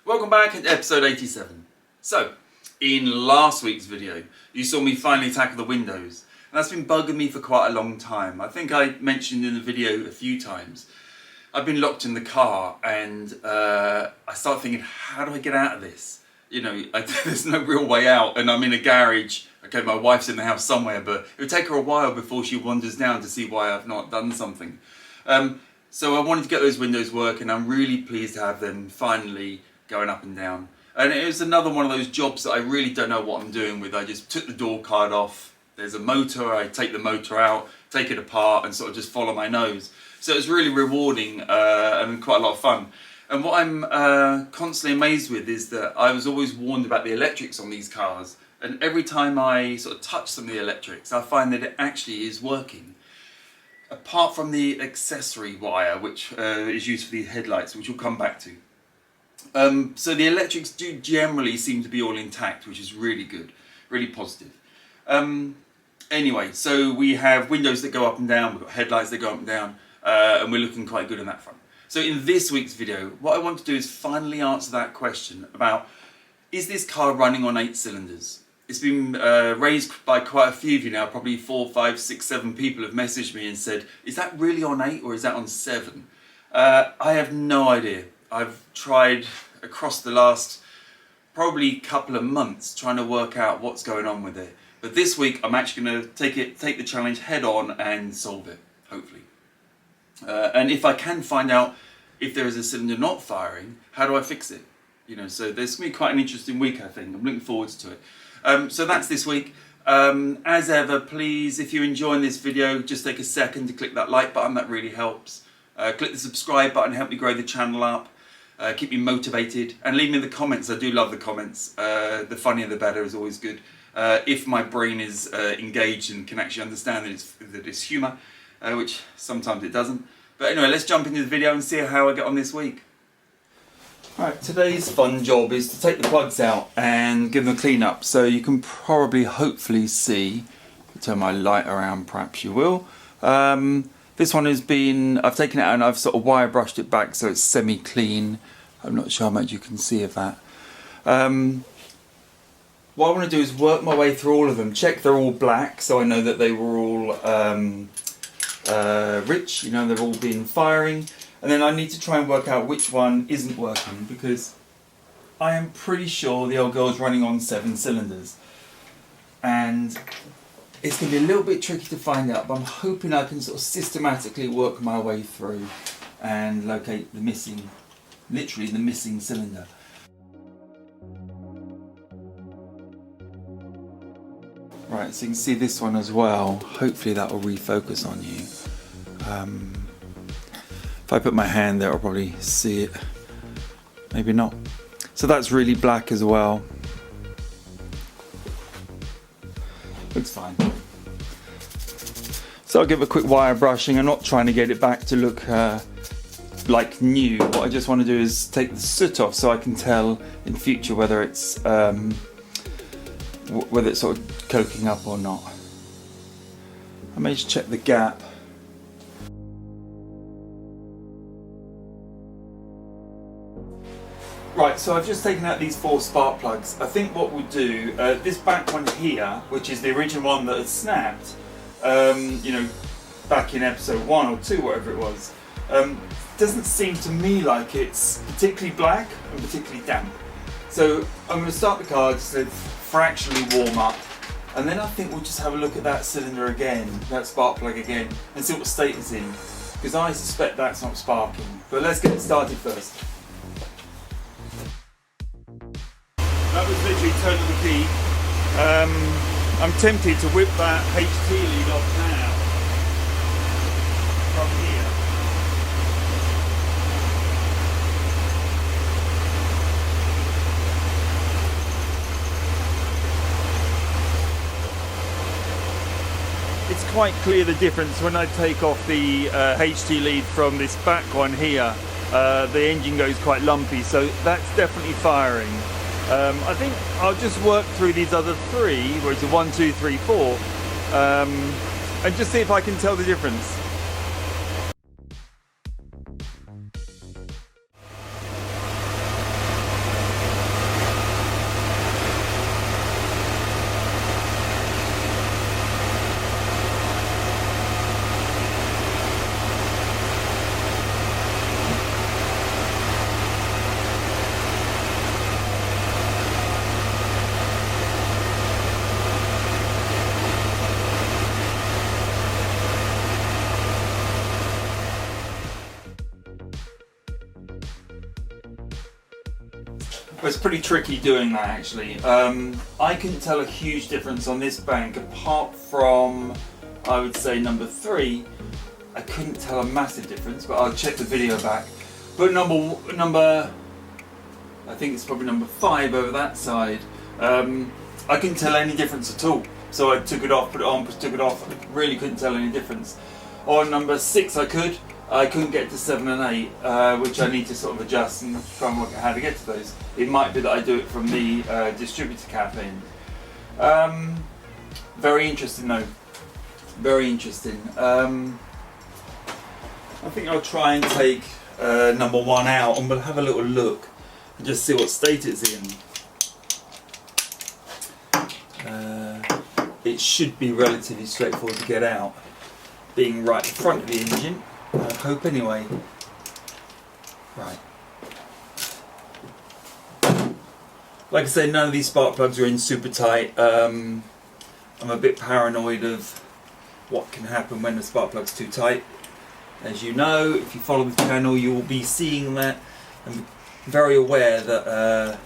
Welcome back at episode 87. So, in last week's video, you saw me finally tackle the windows. And that's been bugging me for quite a long time. I think I mentioned in the video a few times. I've been locked in the car and I start thinking, how do I get out of this? You know, there's no real way out and I'm in a garage. Okay, my wife's in the house somewhere, but it would take her a while before she wanders down to see why I've not done something. So I wanted to get those windows working. I'm really pleased to have them finally going up and down. And it was another one of those jobs that I really don't know what I'm doing with. I just took the door card off. There's a motor, I take the motor out, take it apart and sort of just follow my nose. So it was really rewarding and quite a lot of fun. And what I'm constantly amazed with is that I was always warned about the electrics on these cars. And every time I sort of touch some of the electrics, I find that it actually is working. Apart from the accessory wire, which is used for the headlights, which we'll come back to. So the electrics do generally seem to be all intact, which is really good, really positive. Anyway, so we have windows that go up and down, we've got headlights that go up and down, and we're looking quite good on that front. So in this week's video, what I want to do is finally answer that question about, is this car running on 8 cylinders? It's been raised by quite a few of you now, probably 4, 5, 6, 7 people have messaged me and said, is that really on 8 or is that on 7? I have no idea. I've tried across the last probably couple of months trying to work out what's going on with it. But this week I'm actually going to take the challenge head on and solve it, hopefully. And if I can find out if there is a cylinder not firing, how do I fix it? You know, so there's going to be quite an interesting week, I think. I'm looking forward to it. So that's this week. As ever, please, if you're enjoying this video, just take a second to click that like button. That really helps. Click the subscribe button, help me grow the channel up. Keep me motivated. And leave me the comments. I do love the comments. The funnier the better is always good. If my brain is engaged and can actually understand that it's humour, which sometimes it doesn't. But anyway, let's jump into the video and see how I get on this week. Right, today's fun job is to take the plugs out and give them a clean up. So you can probably, hopefully see, turn my light around, perhaps you will. This one has been, I've taken it out and I've sort of wire brushed it back so it's semi-clean. I'm not sure how much you can see of that. What I want to do is work my way through all of them, check they're all black so I know that they were all rich, you know, they've all been firing. And then I need to try and work out which one isn't working because I am pretty sure the old girl's running on 7 cylinders. And it's going to be a little bit tricky to find out, but I'm hoping I can sort of systematically work my way through and locate the missing, literally the missing cylinder. Right, so you can see this one as well. Hopefully that will refocus on you. If I put my hand there, I'll probably see it. Maybe not. So that's really black as well. Looks fine. So I'll give it a quick wire brushing. I'm not trying to get it back to look like new. What I just want to do is take the soot off so I can tell in future whether it's sort of coking up or not. I may just check the gap. Right, so I've just taken out these 4 spark plugs. I think what we'll do, this back one here, which is the original one that had snapped, you know, back in episode 1 or 2, whatever it was, doesn't seem to me like it's particularly black and particularly damp. So I'm going to start the car just to fractionally warm up, and then I think we'll just have a look at that cylinder again, that spark plug again, and see what state it's in, because I suspect that's not sparking. But let's get it started first. That was literally turning the key. I'm tempted to whip that HT lead off now. From here. It's quite clear the difference when I take off the HT lead from this back one here. The engine goes quite lumpy, so that's definitely firing. I think I'll just work through these other 3, where it's a 1, 2, 3, 4, and just see if I can tell the difference. It's pretty tricky doing that actually. I couldn't tell a huge difference on this bank apart from, I would say, number 3. I couldn't tell a massive difference, but I'll check the video back. But number, I think it's probably number 5 over that side. I couldn't tell any difference at all. So I took it off, put it on, took it off. I really couldn't tell any difference. On number 6 I couldn't get to 7 and 8, which I need to sort of adjust and try and work out how to get to those. It might be that I do it from the distributor cap end. Very interesting though. Very interesting. I think I'll try and take number 1 out and we'll have a little look and just see what state it's in. It should be relatively straightforward to get out, being right in front of the engine. I hope anyway. Right. Like I say, none of these spark plugs are in super tight. I'm a bit paranoid of what can happen when the spark plug's too tight. As you know, if you follow the channel, you will be seeing that. I'm very aware that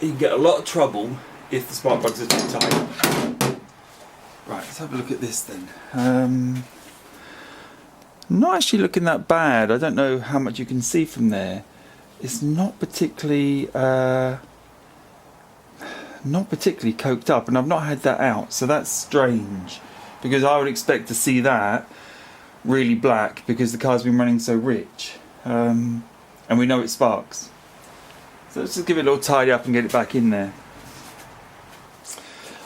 you can get a lot of trouble if the spark plugs are too tight. Right, let's have a look at this then. Not actually looking that bad. I don't know how much you can see from there. It's not particularly coked up, and I've not had that out, so that's strange. Because I would expect to see that really black because the car's been running so rich, and we know it sparks. So let's just give it a little tidy up and get it back in there.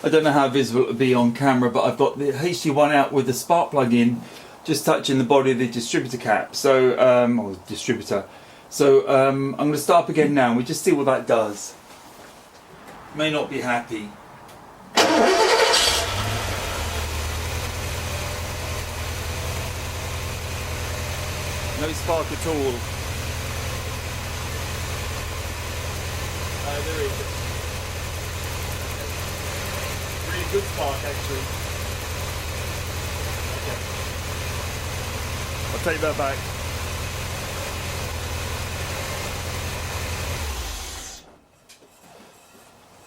I don't know how visible it will be on camera, but I've got the HD1 out with the spark plug in, just touching the body of the distributor cap. So, or distributor. So I'm going to start up again now and we just see what that does. May not be happy. No spark at all. There is. Really good spark actually. Okay. I'll take that back.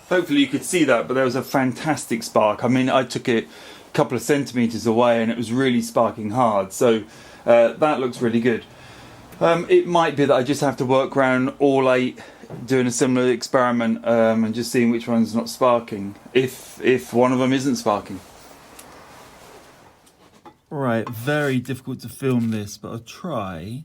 Hopefully you could see that, but there was a fantastic spark. I mean, I took it a couple of centimeters away and it was really sparking hard. So that looks really good. It might be that I just have to work around all 8, doing a similar experiment and just seeing which one's not sparking, if one of them isn't sparking. Right, very difficult to film this, but I'll try.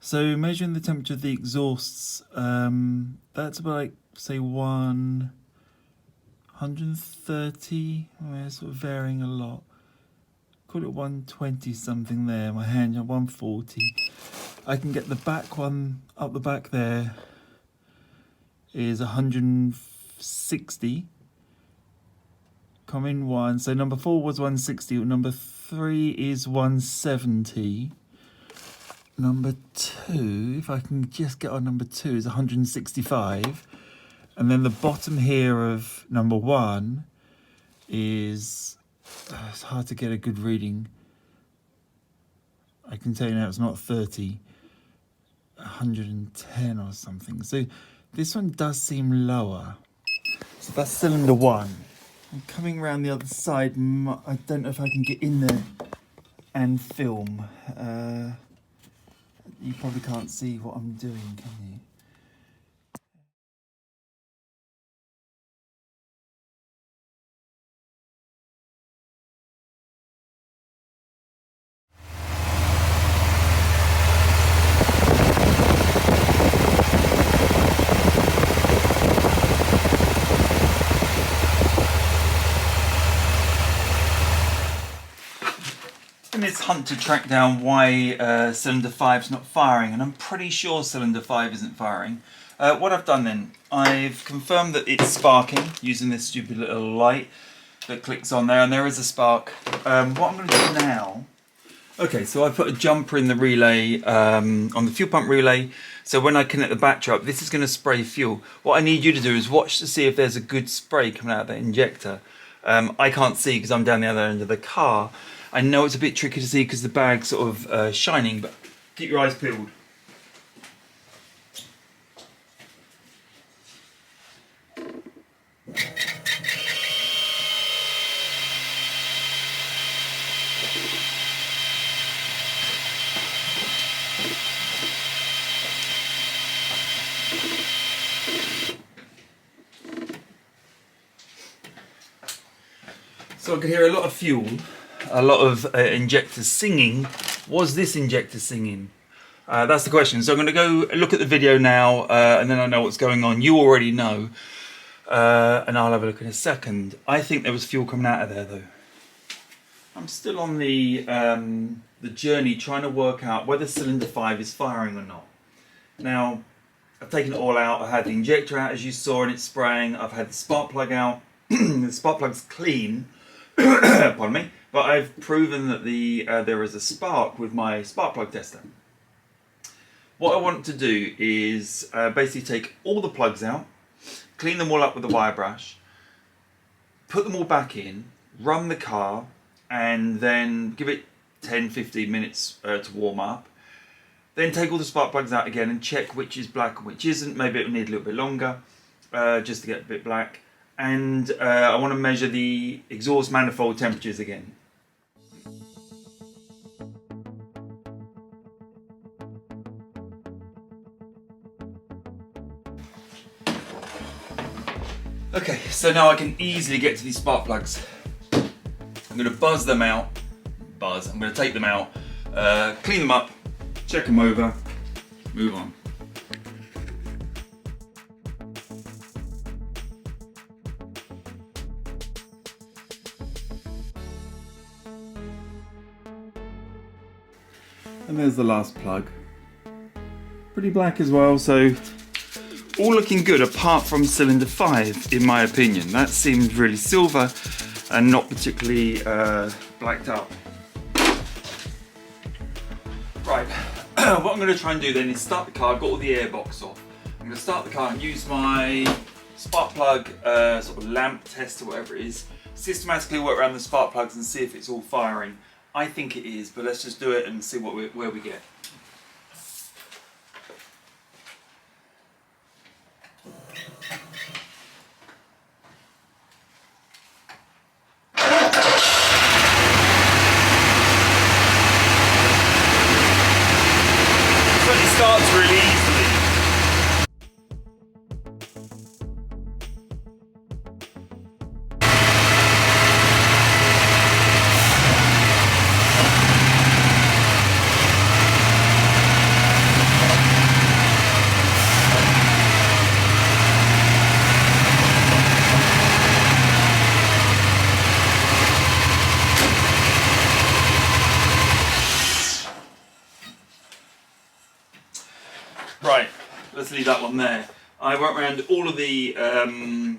So measuring the temperature of the exhausts, that's about, like, say 130, sort of varying a lot. Call it 120 something there, my hand at 140. I can get the back one up the back there is 160. Coming 1, so number 4 was 160, number 3 is 170. Number 2, if I can just get on number 2, is 165. And then the bottom here of number 1 is, it's hard to get a good reading. I can tell you now it's not 30, 110 or something. So this one does seem lower. So that's cylinder 1. I'm coming around the other side. I don't know if I can get in there and film. You probably can't see what I'm doing, can you? In this hunt to track down why cylinder 5's not firing, and I'm pretty sure cylinder 5 isn't firing. What I've done then, I've confirmed that it's sparking using this stupid little light that clicks on there, and there is a spark. What I'm going to do now, okay, so I put a jumper in the relay, on the fuel pump relay, so when I connect the battery up, this is going to spray fuel. What I need you to do is watch to see if there's a good spray coming out of that injector. I can't see because I'm down the other end of the car. I know it's a bit tricky to see because the bag's sort of shining, but keep your eyes peeled. So I could hear a lot of fuel, a lot of injectors singing. Was this injector singing? That's the question. So I'm going to go look at the video now, and then I know what's going on. You already know, and I'll have a look in a second. I think there was fuel coming out of there though. I'm still on the journey trying to work out whether cylinder 5 is firing or not. Now, I've taken it all out. I had the injector out as you saw and it's spraying. I've had the spark plug out. The spark plug's clean, pardon me, but I've proven that there is a spark with my spark plug tester. What I want to do is basically take all the plugs out, clean them all up with a wire brush, put them all back in, run the car, and then give it 10-15 minutes to warm up. Then take all the spark plugs out again and check which is black and which isn't. Maybe it will need a little bit longer just to get a bit black. And I want to measure the exhaust manifold temperatures again. Okay, so now I can easily get to these spark plugs. I'm going to buzz them out. I'm going to take them out, clean them up, check them over, move on. And there's the last plug. Pretty black as well, so all looking good apart from cylinder 5 in my opinion. That seems really silver and not particularly blacked up. Right, what I'm going to try and do then is start the car. I've got all the airbox off. I'm going to start the car and use my spark plug sort of lamp test or whatever it is. Systematically work around the spark plugs and see if it's all firing. I think it is, but let's just do it and see where we get. Starts really easily. Right, let's leave that one there. I went around all of the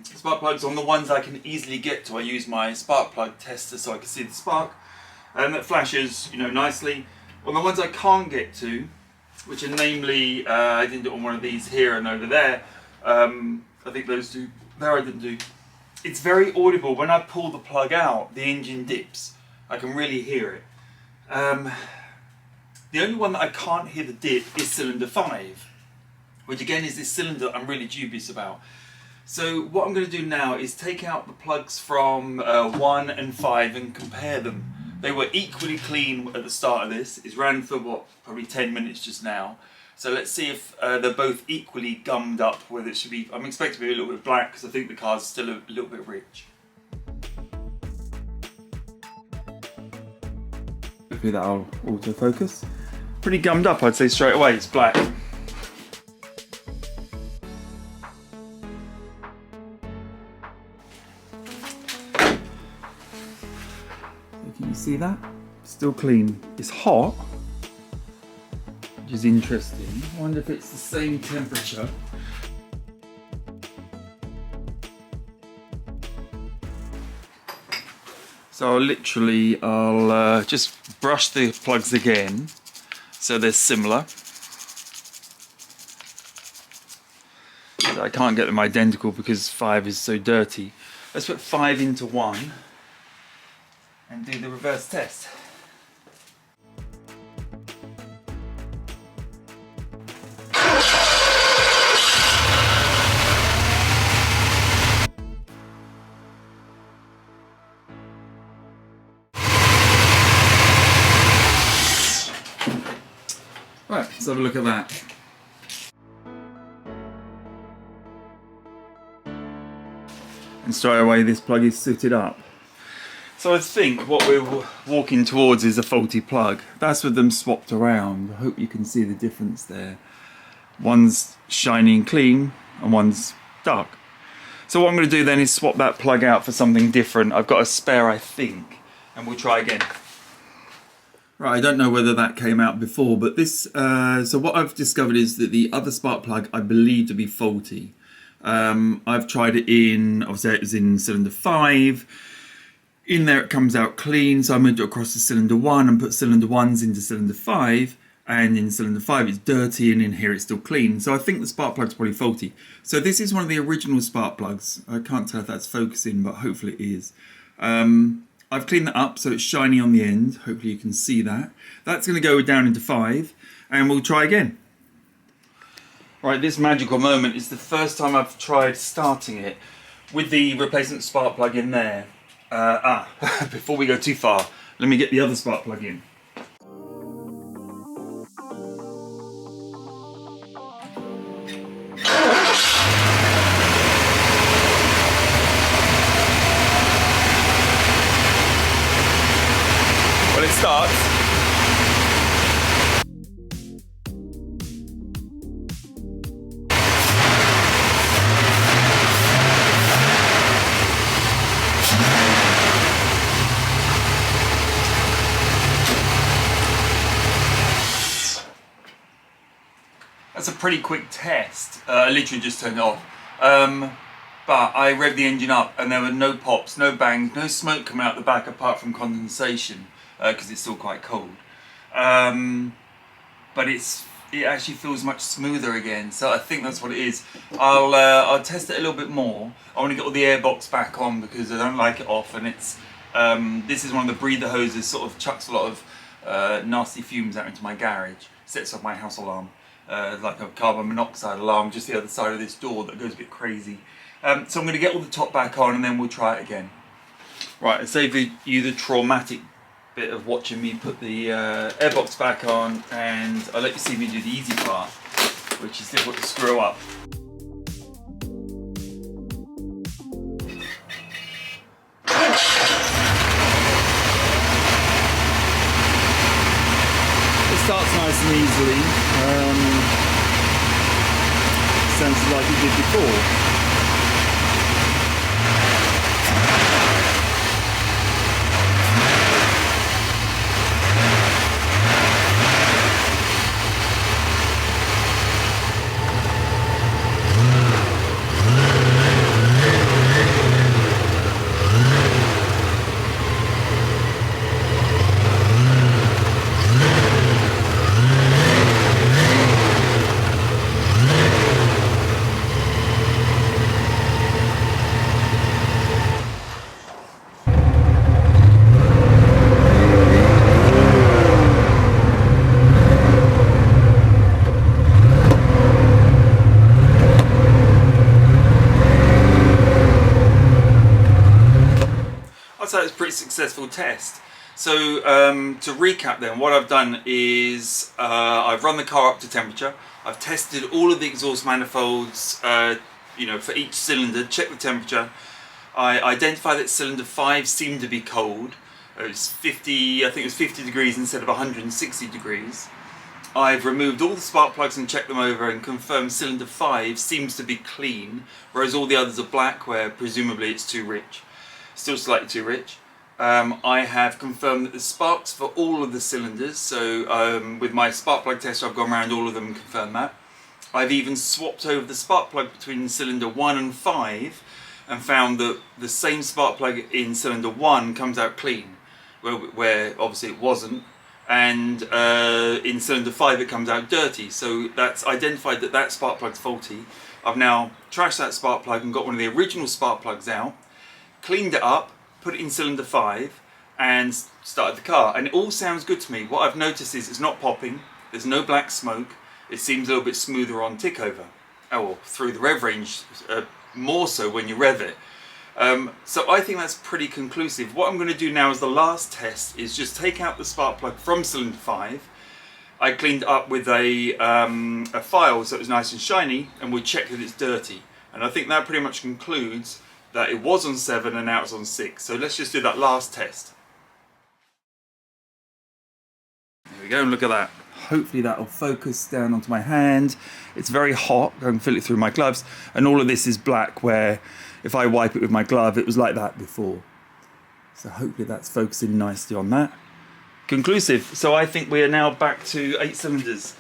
spark plugs. On the ones I can easily get to, I use my spark plug tester so I can see the spark, and that flashes, you know, nicely. On the ones I can't get to, which are namely, I didn't do it on one of these here and over there. I think those two there I didn't do. It's very audible when I pull the plug out. The engine dips. I can really hear it. The only one that I can't hear the dip is cylinder 5, which again is this cylinder I'm really dubious about. So what I'm going to do now is take out the plugs from 1 and 5 and compare them. They were equally clean at the start of this. It's ran for what, probably 10 minutes just now. So let's see if they're both equally gummed up, whether it should be, I'm expecting to be a little bit black because I think the car's still a little bit rich. Hopefully that'll autofocus. Pretty gummed up, I'd say straight away, it's black. Can you see that? Still clean. It's hot, which is interesting. I wonder if it's the same temperature. So I'll just brush the plugs again so they're similar. I can't get them identical because 5 is so dirty. Let's put 5 into 1 and do the reverse test. Right, let's have a look at that. And straight away this plug is suited up. So I think what we're walking towards is a faulty plug. That's with them swapped around. I hope you can see the difference there. One's shiny and clean and one's dark. So what I'm going to do then is swap that plug out for something different. I've got a spare, I think, and we'll try again. Right, I don't know whether that came out before, but this, so what I've discovered is that the other spark plug I believe to be faulty. I've tried it in, obviously it was in cylinder 5. In there it comes out clean, so I moved it across to cylinder 1 and put cylinder 1s into cylinder 5. And in cylinder 5 it's dirty, and in here it's still clean. So I think the spark plug's probably faulty. So this is one of the original spark plugs. I can't tell if that's focusing, but hopefully it is. I've cleaned that up so it's shiny on the end. Hopefully you can see that. That's going to go down into 5 and we'll try again. Right, this magical moment is the first time I've tried starting it with the replacement spark plug in there. Before we go too far, let me get the other spark plug in. Well, it starts. That's a pretty quick test. I literally just turned it off. But I revved the engine up and there were no pops, no bangs, no smoke coming out the back apart from condensation, because it's still quite cold. But it actually feels much smoother again, so I think that's what it is. I'll test it a little bit more. I want to get all the air box back on because I don't like it off, and it's this is one of the breather hoses, sort of chucks a lot of nasty fumes out into my garage, sets off my house alarm. Like a carbon monoxide alarm just the other side of this door that goes a bit crazy. So I'm going to get all the top back on and then we'll try it again. Right, I saved you the traumatic bit of watching me put the airbox back on, and I'll let you see me do the easy part, which is difficult to screw up. It starts nice and easily. Sounds like it did before. So it's a pretty successful test. So to recap then, what I've done is I've run the car up to temperature. I've tested all of the exhaust manifolds, for each cylinder, checked the temperature. I identified that cylinder 5 seemed to be cold. It was 50, I think it was 50 degrees instead of 160 degrees. I've removed all the spark plugs and checked them over and confirmed cylinder 5 seems to be clean, whereas all the others are black, where presumably it's too rich. Still slightly too rich. I have confirmed that the sparks for all of the cylinders, so with my spark plug tester I've gone around all of them and confirmed that. I've even swapped over the spark plug between cylinder 1 and 5 and found that the same spark plug in cylinder 1 comes out clean, where obviously it wasn't, and in cylinder 5 it comes out dirty, so that's identified that that spark plug's faulty. I've now trashed that spark plug and got one of the original spark plugs out, cleaned it up, put it in cylinder 5 and started the car, and it all sounds good to me. What I've noticed is it's not popping, there's no black smoke, it seems a little bit smoother on tick over. Oh, well, through the rev range, more so when you rev it. So I think that's pretty conclusive. What I'm going to do now as the last test is just take out the spark plug from cylinder 5. I cleaned it up with a file so it was nice and shiny, and we checked that it's dirty. And I think that pretty much concludes that it was on 7 and now it's on 6. So let's just do that last test. There we go, and look at that. Hopefully that will focus down onto my hand. It's very hot, I can feel it through my gloves, and all of this is black, where if I wipe it with my glove, it was like that before. So hopefully that's focusing nicely on that. Conclusive. So I think we are now back to 8 cylinders.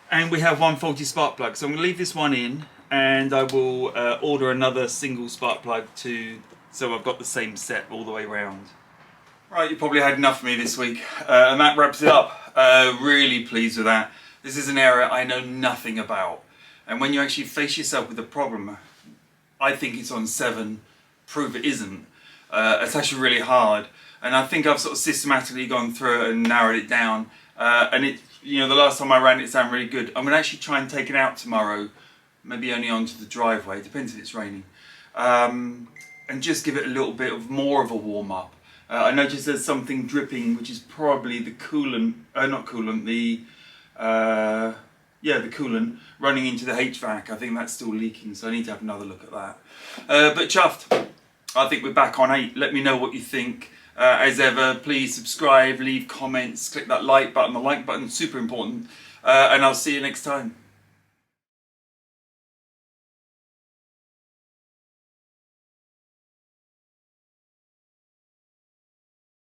And we have one faulty spark plug. So I'm going to leave this one in, and I will order another single spark plug so I've got the same set all the way around. Right, you probably had enough of me this week, and that wraps it up. Really pleased with that. This is an area I know nothing about, and when you actually face yourself with a problem, I think it's on 7, prove it isn't. It's actually really hard, and I think I've sort of systematically gone through it and narrowed it down, and it, you know, the last time I ran it sounded really good. I'm going to actually try and take it out tomorrow, maybe only onto the driveway, depends if it's raining, and just give it a little bit of more of a warm up. I noticed there's something dripping, which is probably the coolant, not coolant, the coolant running into the HVAC. I think that's still leaking, so I need to have another look at that. But chuffed. I think we're back on 8. Let me know what you think. As ever, please subscribe, leave comments, click that like button. The like button is super important. And I'll see you next time.